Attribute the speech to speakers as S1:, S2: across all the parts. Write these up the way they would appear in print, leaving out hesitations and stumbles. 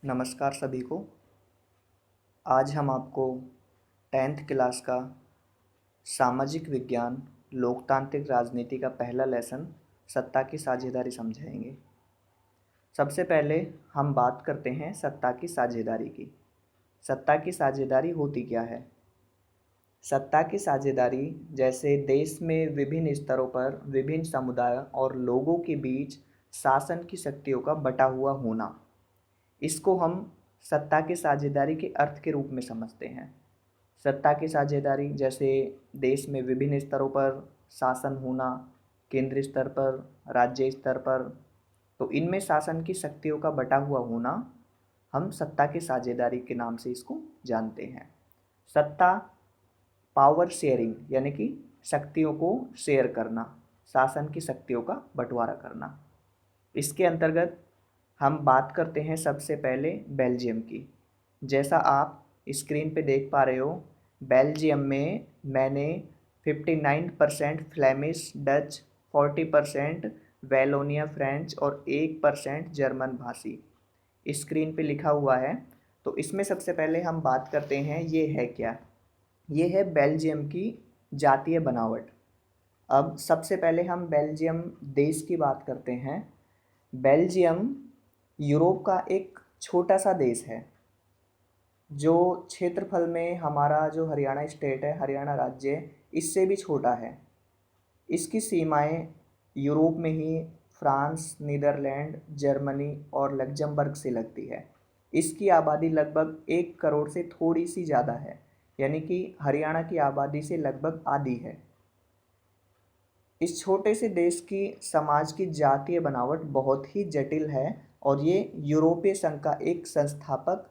S1: नमस्कार सभी को। आज हम आपको 10th क्लास का सामाजिक विज्ञान लोकतांत्रिक राजनीति का पहला लेसन सत्ता की साझेदारी समझाएंगे। सबसे पहले हम बात करते हैं सत्ता की साझेदारी की। सत्ता की साझेदारी होती क्या है? सत्ता की साझेदारी जैसे देश में विभिन्न स्तरों पर विभिन्न समुदाय और लोगों के बीच शासन की शक्तियों का बटा हुआ होना, इसको हम सत्ता की साझेदारी के अर्थ के रूप में समझते हैं। सत्ता की साझेदारी जैसे देश में विभिन्न स्तरों पर शासन होना, केंद्रीय स्तर पर, राज्य स्तर पर, तो इनमें शासन की शक्तियों का बटा हुआ होना हम सत्ता की साझेदारी के नाम से इसको जानते हैं। सत्ता पावर शेयरिंग यानी कि शक्तियों को शेयर करना, शासन की शक्तियों का बंटवारा करना। इसके अंतर्गत हम बात करते हैं सबसे पहले बेल्जियम की। जैसा आप स्क्रीन पे देख पा रहे हो, बेल्जियम में मैंने 59% फ्लेमिश, डच, 40% वेलोनिया फ्रेंच और 1% जर्मन भाषी स्क्रीन पे लिखा हुआ है। तो इसमें सबसे पहले हम बात करते हैं ये है क्या। ये है बेल्जियम की जातीय बनावट। अब सबसे पहले हम बेल्जियम देश की बात करते हैं। बेल्जियम यूरोप का एक छोटा सा देश है जो क्षेत्रफल में हमारा जो हरियाणा स्टेट है, हरियाणा राज्य, इससे भी छोटा है। इसकी सीमाएं यूरोप में ही फ्रांस, नीदरलैंड, जर्मनी और लग्जमबर्ग से लगती है। इसकी आबादी लगभग 1 करोड़ से थोड़ी सी ज़्यादा है, यानी कि हरियाणा की आबादी से लगभग आधी है। इस छोटे से देश की समाज की जातीय बनावट बहुत ही जटिल है और ये यूरोपीय संघ का एक संस्थापक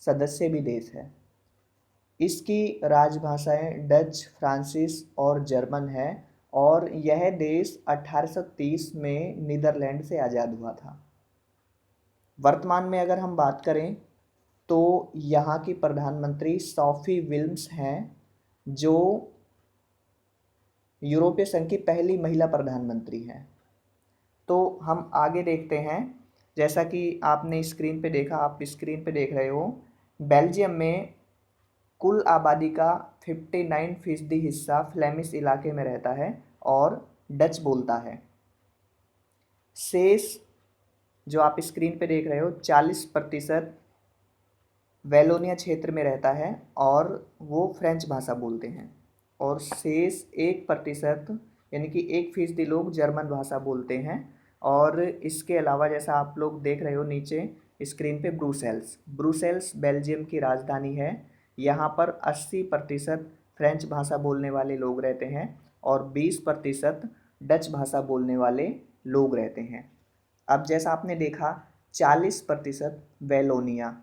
S1: सदस्य भी देश है। इसकी राजभाषाएं डच, फ्रांसीसी और जर्मन है और यह देश 1830 में नीदरलैंड से आज़ाद हुआ था। वर्तमान में अगर हम बात करें तो यहाँ की प्रधानमंत्री सोफी विल्म्स हैं, जो यूरोपीय संघ की पहली महिला प्रधानमंत्री हैं। तो हम आगे देखते हैं। जैसा कि आपने स्क्रीन पे देखा, आप स्क्रीन पे देख रहे हो, बेल्जियम में कुल आबादी का 59% हिस्सा फ्लेमिश इलाके में रहता है और डच बोलता है। शेष जो आप स्क्रीन पे देख रहे हो 40% वेलोनिया क्षेत्र में रहता है और वो फ्रेंच भाषा बोलते हैं और शेष 1% यानी कि 1% लोग जर्मन भाषा बोलते हैं। और इसके अलावा जैसा आप लोग देख रहे हो नीचे स्क्रीन पे, ब्रुसेल्स बेल्जियम की राजधानी है। यहाँ पर 80% फ्रेंच भाषा बोलने वाले लोग रहते हैं और 20% डच भाषा बोलने वाले लोग रहते हैं। अब जैसा आपने देखा 40% वेलोनिया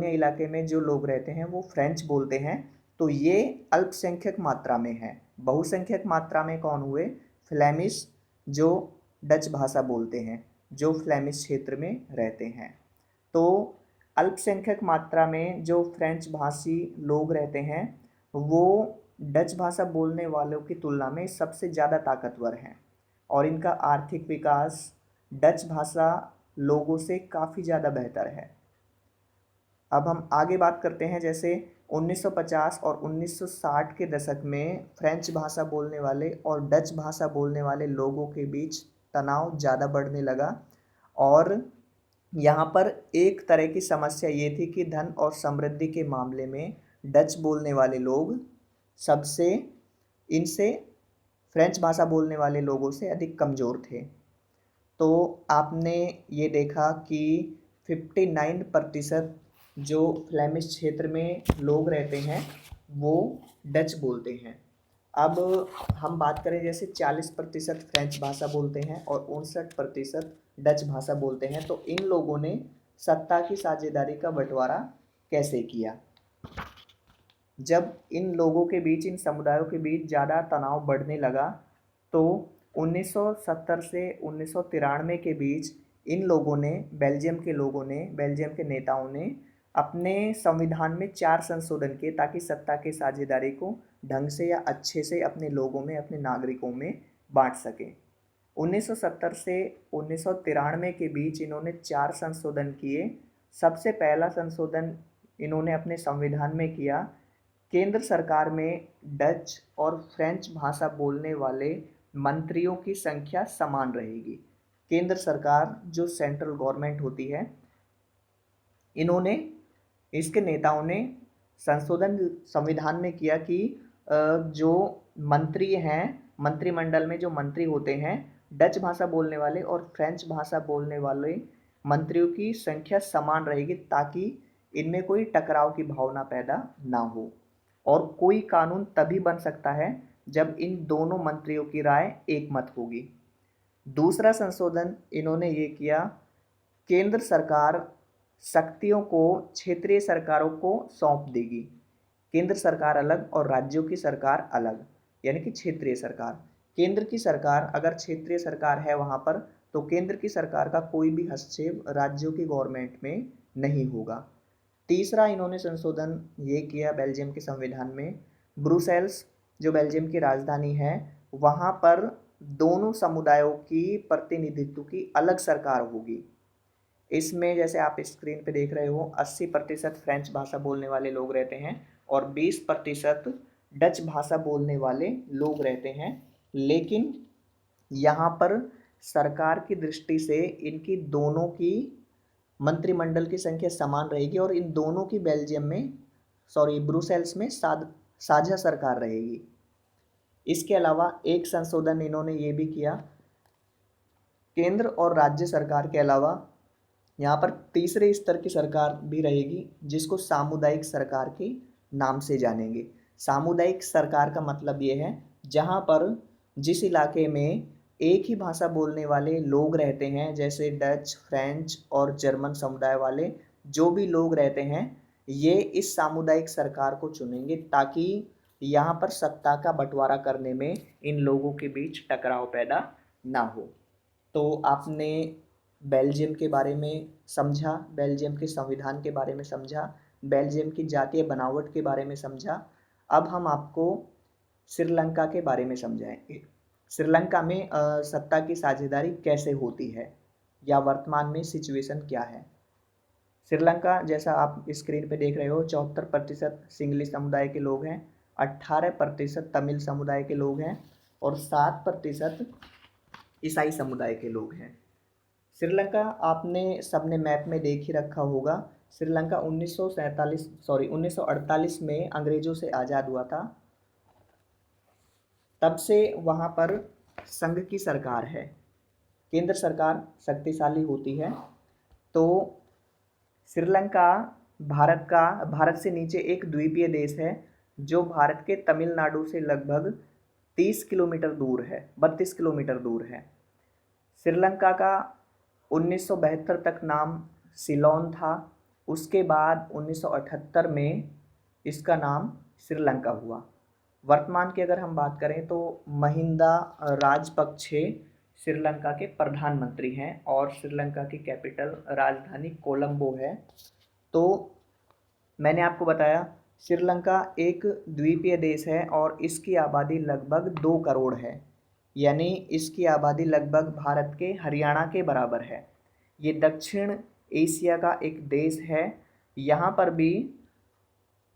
S1: इलाके में जो लोग रहते हैं वो फ्रेंच बोलते हैं। तो ये अल्पसंख्यक मात्रा में है। बहुसंख्यक मात्रा में कौन हुए? फ्लेमिश, जो डच भाषा बोलते हैं, जो फ्लेमिश क्षेत्र में रहते हैं। तो अल्पसंख्यक मात्रा में जो फ्रेंच भाषी लोग रहते हैं वो डच भाषा बोलने वालों की तुलना में सबसे ज़्यादा ताकतवर हैं और इनका आर्थिक विकास डच भाषा लोगों से काफ़ी ज़्यादा बेहतर है। अब हम आगे बात करते हैं। जैसे 1950 और 1960 के दशक में फ्रेंच भाषा बोलने वाले और डच भाषा बोलने वाले लोगों के बीच तनाव ज़्यादा बढ़ने लगा और यहाँ पर एक तरह की समस्या ये थी कि धन और समृद्धि के मामले में डच बोलने वाले लोग सबसे इनसे फ्रेंच भाषा बोलने वाले लोगों से अधिक कमज़ोर थे। तो आपने ये देखा कि 59% जो फ्लेमिश क्षेत्र में लोग रहते हैं वो डच बोलते हैं। अब हम बात करें जैसे 40% फ्रेंच भाषा बोलते हैं और 59% डच भाषा बोलते हैं। तो इन लोगों ने सत्ता की साझेदारी का बंटवारा कैसे किया? जब इन लोगों के बीच, इन समुदायों के बीच ज़्यादा तनाव बढ़ने लगा तो 1970 से 1993 के बीच इन लोगों ने, बेल्जियम के लोगों ने, बेल्जियम के नेताओं ने अपने संविधान में 4 संशोधन किए ताकि सत्ता की साझेदारी को ढंग से या अच्छे से अपने लोगों में, अपने नागरिकों में बांट सकें। 1970 से 1993 के बीच इन्होंने 4 संशोधन किए। सबसे पहला संशोधन इन्होंने अपने संविधान में किया। केंद्र सरकार में डच और फ्रेंच भाषा बोलने वाले मंत्रियों की संख्या समान रहेगी। केंद्र सरकार जो सेंट्रल गवर्नमेंट होती है, इन्होंने, इसके नेताओं ने संशोधन संविधान में किया कि जो मंत्री हैं, मंत्रिमंडल में जो मंत्री होते हैं, डच भाषा बोलने वाले और फ्रेंच भाषा बोलने वाले मंत्रियों की संख्या समान रहेगी, ताकि इनमें कोई टकराव की भावना पैदा ना हो। और कोई कानून तभी बन सकता है जब इन दोनों मंत्रियों की राय एक मत होगी। दूसरा संशोधन इन्होंने ये किया, केंद्र सरकार शक्तियों को क्षेत्रीय सरकारों को सौंप देगी। केंद्र सरकार अलग और राज्यों की सरकार अलग, यानी कि क्षेत्रीय सरकार। केंद्र की सरकार अगर क्षेत्रीय सरकार है वहाँ पर, तो केंद्र की सरकार का कोई भी हस्तक्षेप राज्यों की गवर्नमेंट में नहीं होगा। तीसरा इन्होंने संशोधन ये किया बेल्जियम के संविधान में, ब्रुसेल्स जो बेल्जियम की राजधानी है, वहाँ पर दोनों समुदायों की प्रतिनिधित्व की अलग सरकार होगी। इसमें जैसे आप स्क्रीन पे देख रहे हो 80% फ्रेंच भाषा बोलने वाले लोग रहते हैं और 20% डच भाषा बोलने वाले लोग रहते हैं। लेकिन यहाँ पर सरकार की दृष्टि से इनकी दोनों की मंत्रिमंडल की संख्या समान रहेगी और इन दोनों की बेल्जियम में, ब्रुसेल्स में साझा सरकार रहेगी। इसके अलावा एक संशोधन इन्होंने ये भी किया, केंद्र और राज्य सरकार के अलावा यहाँ पर तीसरे स्तर की सरकार भी रहेगी, जिसको सामुदायिक सरकार के नाम से जानेंगे। सामुदायिक सरकार का मतलब ये है जहाँ पर जिस इलाके में एक ही भाषा बोलने वाले लोग रहते हैं, जैसे डच, फ्रेंच और जर्मन समुदाय वाले जो भी लोग रहते हैं, ये इस सामुदायिक सरकार को चुनेंगे, ताकि यहाँ पर सत्ता का बंटवारा करने में इन लोगों के बीच टकराव पैदा ना हो। तो आपने बेल्जियम के बारे में समझा, बेल्जियम के संविधान के बारे में समझा, बेल्जियम की जातीय बनावट के बारे में समझा। अब हम आपको श्रीलंका के बारे में समझाएंगे। श्रीलंका में सत्ता की साझेदारी कैसे होती है या वर्तमान में सिचुएशन क्या है। श्रीलंका जैसा आप स्क्रीन पे देख रहे हो, 74% सिंगली समुदाय के लोग हैं, 18% तमिल समुदाय के लोग हैं और 7% ईसाई समुदाय के लोग हैं। श्रीलंका आपने सबने मैप में देख ही रखा होगा। श्रीलंका 1948 में अंग्रेजों से आज़ाद हुआ था। तब से वहाँ पर संघ की सरकार है, केंद्र सरकार शक्तिशाली होती है। तो श्रीलंका भारत से नीचे एक द्वीपीय देश है, जो भारत के तमिलनाडु से लगभग 30 किलोमीटर दूर है, 32 किलोमीटर दूर है। श्रीलंका का 1972 तक नाम सिलोन था। उसके बाद 1978 में इसका नाम श्रीलंका हुआ। वर्तमान की अगर हम बात करें तो महिंदा राजपक्षे श्रीलंका के प्रधानमंत्री हैं और श्रीलंका की कैपिटल राजधानी कोलंबो है। तो मैंने आपको बताया श्रीलंका एक द्वीपीय देश है और इसकी आबादी लगभग 2 करोड़ है, यानी इसकी आबादी लगभग भारत के हरियाणा के बराबर है। ये दक्षिण एशिया का एक देश है। यहाँ पर भी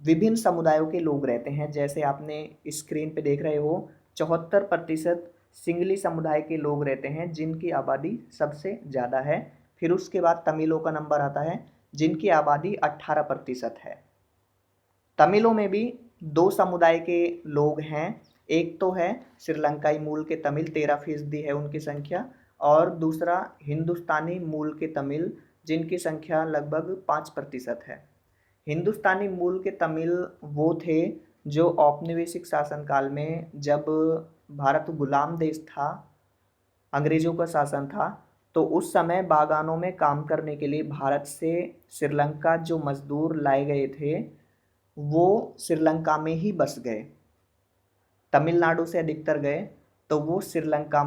S1: विभिन्न समुदायों के लोग रहते हैं, जैसे आपने स्क्रीन पे देख रहे हो 74% सिंगली समुदाय के लोग रहते हैं, जिनकी आबादी सबसे ज़्यादा है। फिर उसके बाद तमिलों का नंबर आता है, जिनकी आबादी 18% है। तमिलों में भी 2 समुदाय के लोग हैं, एक तो है श्रीलंकाई मूल के तमिल, 13% है उनकी संख्या, और दूसरा हिंदुस्तानी मूल के तमिल, जिनकी संख्या लगभग 5% है। हिंदुस्तानी मूल के तमिल वो थे जो औपनिवेशिक शासनकाल में, जब भारत गुलाम देश था, अंग्रेजों का शासन था, तो उस समय बागानों में काम करने के लिए भारत से श्रीलंका जो मजदूर लाए गए थे, वो श्रीलंका में ही बस गए। तमिलनाडु से अधिकतर गए तो वो श्रीलंका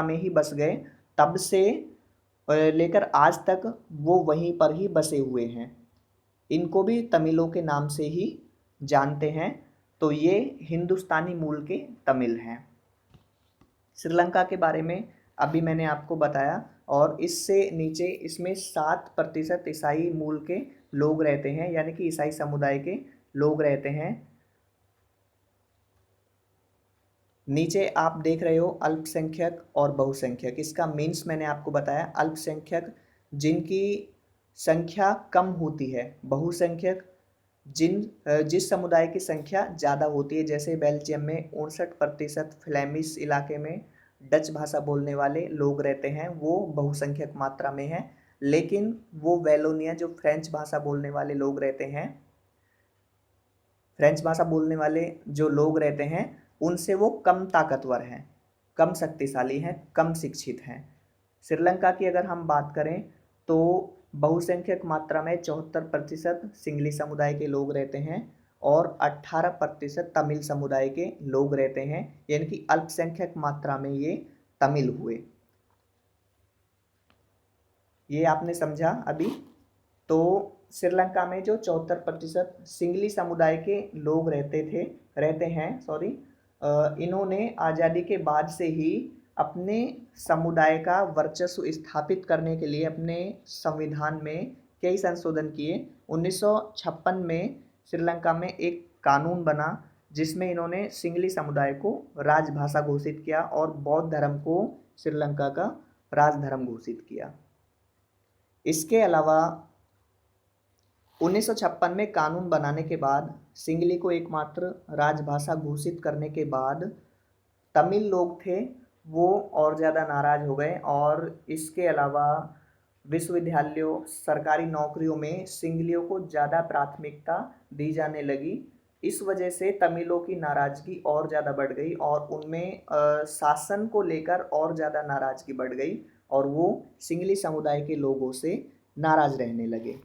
S1: में ही बस गए। तब से लेकर आज तक वो वहीं पर ही बसे हुए हैं। इनको भी तमिलों के नाम से ही जानते हैं। तो ये हिंदुस्तानी मूल के तमिल हैं। श्रीलंका के बारे में अभी मैंने आपको बताया। और इससे नीचे इसमें 7% ईसाई मूल के लोग रहते हैं, यानी कि ईसाई समुदाय के लोग रहते हैं। नीचे आप देख रहे हो अल्पसंख्यक और बहुसंख्यक। इसका मीन्स मैंने आपको बताया। अल्पसंख्यक जिनकी संख्या कम होती है, बहुसंख्यक जिस समुदाय की संख्या ज़्यादा होती है। जैसे बेल्जियम में 59% फ्लेमिश इलाके में डच भाषा बोलने वाले लोग रहते हैं, वो बहुसंख्यक मात्रा में हैं। लेकिन वो वैलोनिया जो फ्रेंच भाषा बोलने वाले लोग रहते हैं, फ्रेंच भाषा बोलने वाले जो लोग रहते हैं, उनसे वो कम ताकतवर हैं, कम शक्तिशाली हैं, कम शिक्षित हैं। श्रीलंका की अगर हम बात करें तो बहुसंख्यक मात्रा में 74% सिंगली समुदाय के लोग रहते हैं और 18% तमिल समुदाय के लोग रहते हैं, यानी कि अल्पसंख्यक मात्रा में ये तमिल हुए। ये आपने समझा अभी। तो श्रीलंका में जो 74% सिंगली समुदाय के लोग रहते हैं, इन्होंने आज़ादी के बाद से ही अपने समुदाय का वर्चस्व स्थापित करने के लिए अपने संविधान में कई संशोधन किए। 1956 में श्रीलंका में एक कानून बना जिसमें इन्होंने सिंगली समुदाय को राजभाषा घोषित किया और बौद्ध धर्म को श्रीलंका का राजधर्म घोषित किया। इसके अलावा 1956 में कानून बनाने के बाद, सिंगली को एकमात्र राजभाषा घोषित करने के बाद तमिल लोग थे वो और ज़्यादा नाराज़ हो गए और इसके अलावा विश्वविद्यालयों, सरकारी नौकरियों में सिंगलियों को ज़्यादा प्राथमिकता दी जाने लगी। इस वजह से तमिलों की नाराज़गी और ज़्यादा बढ़ गई और उनमें शासन को लेकर और ज़्यादा नाराज़गी बढ़ गई और वो सिंगली समुदाय के लोगों से नाराज़ रहने लगे।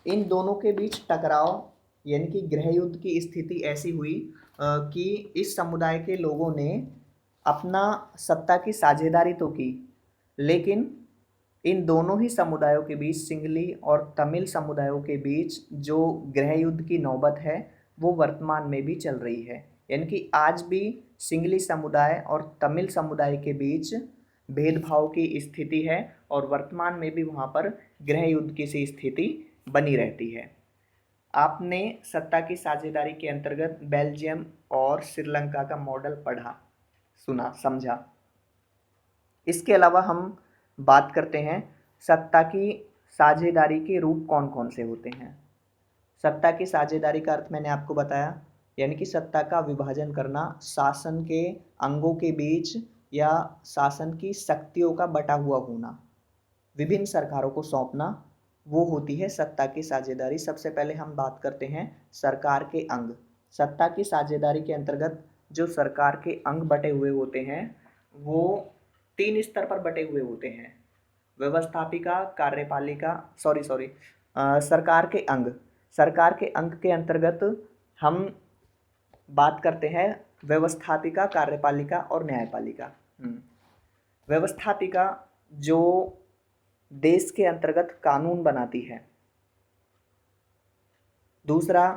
S1: इन दोनों के बीच टकराव यानी कि गृह युद्ध की स्थिति ऐसी हुई कि इस समुदाय के लोगों ने अपना सत्ता की साझेदारी तो की, लेकिन इन दोनों ही समुदायों के बीच, सिंगली और तमिल समुदायों के बीच जो गृह युद्ध की नौबत है वो वर्तमान में भी चल रही है। यानी कि आज भी सिंगली समुदाय और तमिल समुदाय के बीच भेदभाव की स्थिति है और वर्तमान में भी वहाँ पर गृह युद्ध की सी स्थिति बनी रहती है। आपने सत्ता की साझेदारी के अंतर्गत बेल्जियम और श्रीलंका का मॉडल पढ़ा, सुना, समझा। इसके अलावा हम बात करते हैं सत्ता की साझेदारी के रूप कौन कौन से होते हैं। सत्ता की साझेदारी का अर्थ मैंने आपको बताया, यानी कि सत्ता का विभाजन करना, शासन के अंगों के बीच या शासन की शक्तियों का बटा हुआ होना, विभिन्न सरकारों को सौंपना, वो होती है सत्ता की साझेदारी। सबसे पहले हम बात करते हैं सरकार के अंग। सत्ता की साझेदारी के अंतर्गत जो सरकार के अंग बटे हुए होते हैं वो 3 स्तर पर बटे हुए होते हैं। व्यवस्थापिका, कार्यपालिका, सरकार के अंग। सरकार के अंग के अंतर्गत हम बात करते हैं व्यवस्थापिका, कार्यपालिका और न्यायपालिका। व्यवस्थापिका जो देश के अंतर्गत कानून बनाती है। दूसरा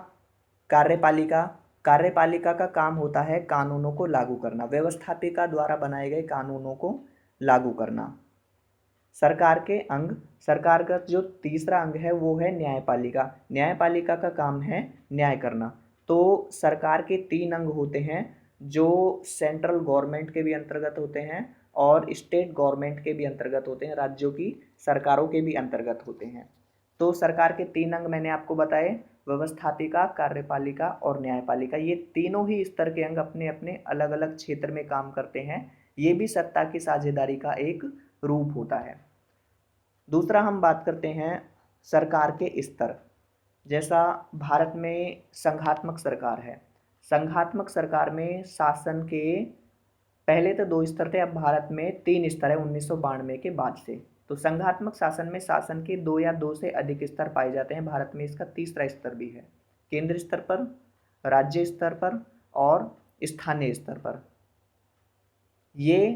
S1: कार्यपालिका, कार्यपालिका का काम होता है कानूनों को लागू करना, व्यवस्थापिका द्वारा बनाए गए कानूनों को लागू करना। सरकार के अंग, सरकार का जो तीसरा अंग है वो है न्यायपालिका। न्यायपालिका का काम है न्याय करना। तो सरकार के 3 अंग होते हैं जो सेंट्रल गवर्नमेंट के भी अंतर्गत होते हैं और स्टेट गवर्नमेंट के भी अंतर्गत होते हैं, राज्यों की सरकारों के भी अंतर्गत होते हैं। तो सरकार के 3 अंग मैंने आपको बताए, व्यवस्थापिका, कार्यपालिका और न्यायपालिका। ये तीनों ही स्तर के अंग अपने अपने अलग अलग क्षेत्र में काम करते हैं। ये भी सत्ता की साझेदारी का एक रूप होता है। दूसरा हम बात करते हैं सरकार के स्तर। जैसा भारत में संघात्मक सरकार है, संघात्मक सरकार में शासन के पहले तो 2 स्तर थे, अब भारत में 3 स्तर है 1992 के बाद से। तो संघात्मक शासन में शासन के 2 या 2 से अधिक स्तर पाए जाते हैं। भारत में इसका तीसरा स्तर भी है, केंद्र स्तर पर, राज्य स्तर पर और स्थानीय स्तर पर। ये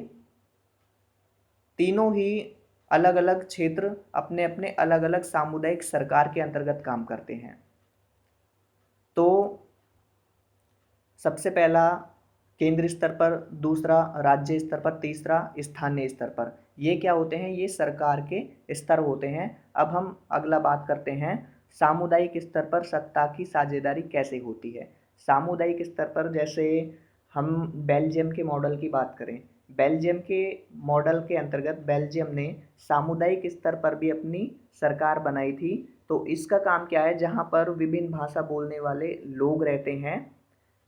S1: तीनों ही अलग अलग क्षेत्र अपने अपने अलग अलग सामुदायिक सरकार के अंतर्गत काम करते हैं। तो सबसे पहला केंद्र स्तर पर, दूसरा राज्य स्तर पर, तीसरा स्थानीय स्तर पर। ये क्या होते हैं? ये सरकार के स्तर होते हैं। अब हम अगला बात करते हैं, सामुदायिक स्तर पर सत्ता की साझेदारी कैसे होती है। सामुदायिक स्तर पर जैसे हम बेल्जियम के मॉडल की बात करें, बेल्जियम के मॉडल के अंतर्गत बेल्जियम ने सामुदायिक स्तर पर भी अपनी सरकार बनाई थी। तो इसका काम क्या है, जहाँ पर विभिन्न भाषा बोलने वाले लोग रहते हैं,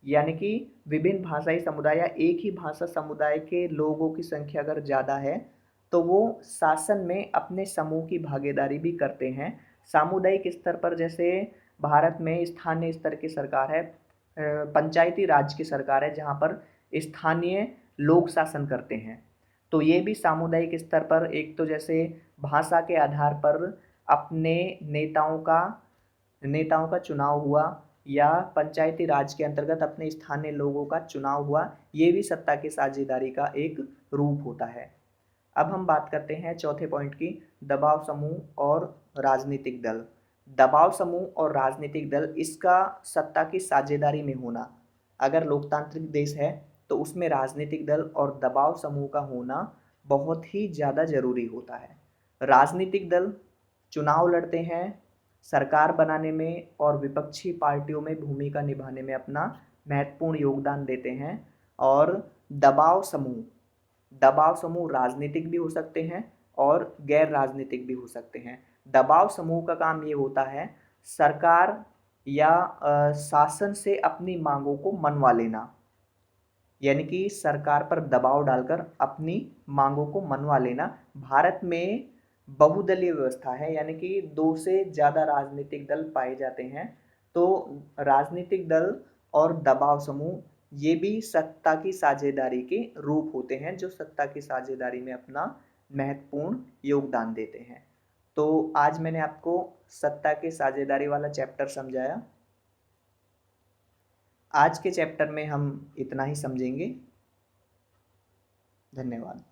S1: यानी कि विभिन्न भाषाई समुदाय या एक ही भाषा समुदाय के लोगों की संख्या अगर ज़्यादा है तो वो शासन में अपने समूह की भागीदारी भी करते हैं। सामुदायिक स्तर पर जैसे भारत में स्थानीय स्तर की सरकार है, पंचायती राज की सरकार है, जहाँ पर स्थानीय लोग शासन करते हैं। तो ये भी सामुदायिक स्तर पर एक तो जैसे भाषा के आधार पर अपने नेताओं का चुनाव हुआ, या पंचायती राज के अंतर्गत अपने स्थानीय लोगों का चुनाव हुआ, ये भी सत्ता की साझेदारी का एक रूप होता है। अब हम बात करते हैं चौथे पॉइंट की, दबाव समूह और राजनीतिक दल। दबाव समूह और राजनीतिक दल, इसका सत्ता की साझेदारी में होना, अगर लोकतांत्रिक देश है तो उसमें राजनीतिक दल और दबाव समूह का होना बहुत ही ज़्यादा जरूरी होता है। राजनीतिक दल चुनाव लड़ते हैं, सरकार बनाने में और विपक्षी पार्टियों में भूमिका निभाने में अपना महत्वपूर्ण योगदान देते हैं। और दबाव समूह दबाव समूह राजनीतिक भी हो सकते हैं और गैर राजनीतिक भी हो सकते हैं। दबाव समूह का काम ये होता है, सरकार या शासन से अपनी मांगों को मनवा लेना, यानी कि सरकार पर दबाव डालकर अपनी मांगों को मनवा लेना। भारत में बहुदलीय व्यवस्था है, यानी कि दो से ज़्यादा राजनीतिक दल पाए जाते हैं। तो राजनीतिक दल और दबाव समूह ये भी सत्ता की साझेदारी के रूप होते हैं, जो सत्ता की साझेदारी में अपना महत्वपूर्ण योगदान देते हैं। तो आज मैंने आपको सत्ता की साझेदारी वाला चैप्टर समझाया। आज के चैप्टर में हम इतना ही समझेंगे। धन्यवाद।